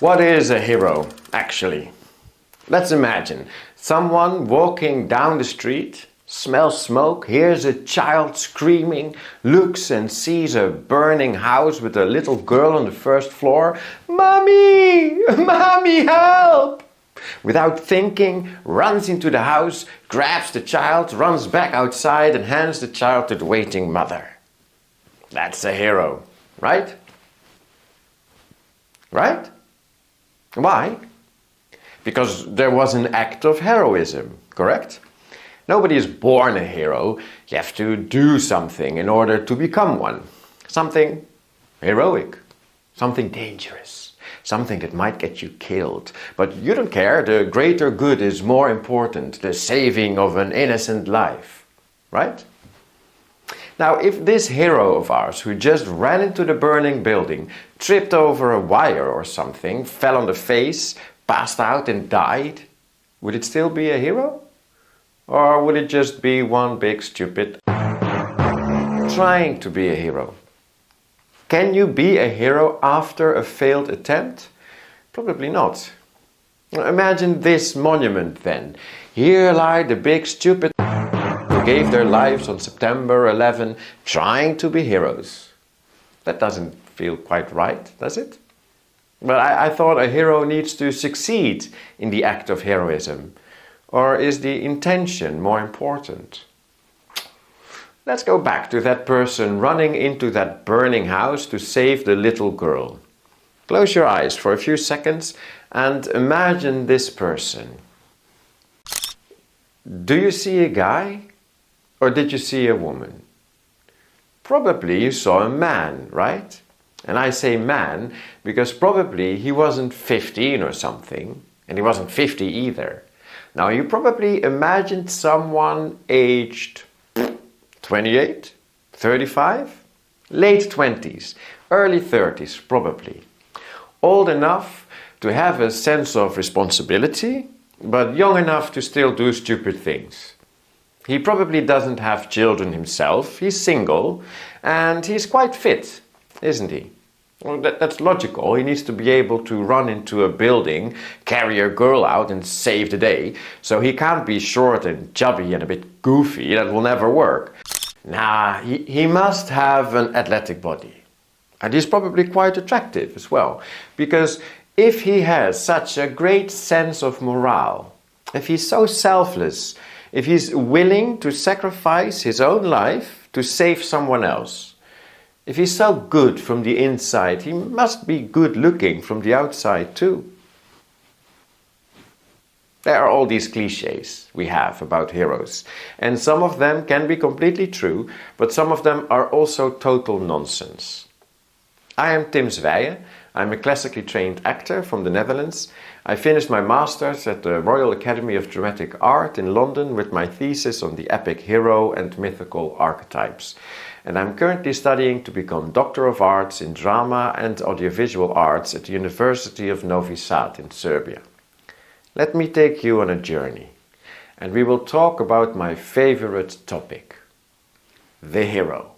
What is a hero, actually? Let's imagine someone walking down the street, smells smoke, hears a child screaming, looks and sees a burning house with a little girl on the first floor. Mommy! Mommy, help! Without thinking, runs into the house, grabs the child, runs back outside and hands the child to the waiting mother. That's a hero, right? Right? Why? Because there was an act of heroism, correct? Nobody is born a hero. You have to do something in order to become one. Something heroic, something dangerous, something that might get you killed. But you don't care, the greater good is more important, the saving of an innocent life, right? Now, if this hero of ours, who just ran into the burning building, tripped over a wire or something, fell on the face, passed out and died, would it still be a hero? Or would it just be one big stupid trying to be a hero? Can you be a hero after a failed attempt? Probably not. Imagine this monument then. Here lie the big stupid who gave their lives on September 11 trying to be heroes. That doesn't feel quite right, does it? But I thought a hero needs to succeed in the act of heroism. Or is the intention more important? Let's go back to that person running into that burning house to save the little girl. Close your eyes for a few seconds and imagine this person. Do you see a guy or did you see a woman? Probably you saw a man, right? And I say man because probably he wasn't 15 or something, and he wasn't 50 either. Now you probably imagined someone aged 28, 35, late 20s, early 30s probably. Old enough to have a sense of responsibility, but young enough to still do stupid things. He probably doesn't have children himself, he's single, and he's quite fit, isn't he? Well, that's logical. He needs to be able to run into a building, carry a girl out and save the day. So he can't be short and chubby and a bit goofy. That will never work. Nah, he must have an athletic body. And he's probably quite attractive as well. Because if he has such a great sense of morale, if he's so selfless, if he's willing to sacrifice his own life to save someone else, if he's so good from the inside, he must be good looking from the outside too. There are all these cliches we have about heroes, and some of them can be completely true, but some of them are also total nonsense. I am Tim Zwijen. I'm a classically trained actor from the Netherlands. I finished my master's at the Royal Academy of Dramatic Art in London with my thesis on the epic hero and mythical archetypes. And I'm currently studying to become Doctor of Arts in Drama and Audiovisual Arts at the University of Novi Sad in Serbia. Let me take you on a journey, and we will talk about my favorite topic, the hero.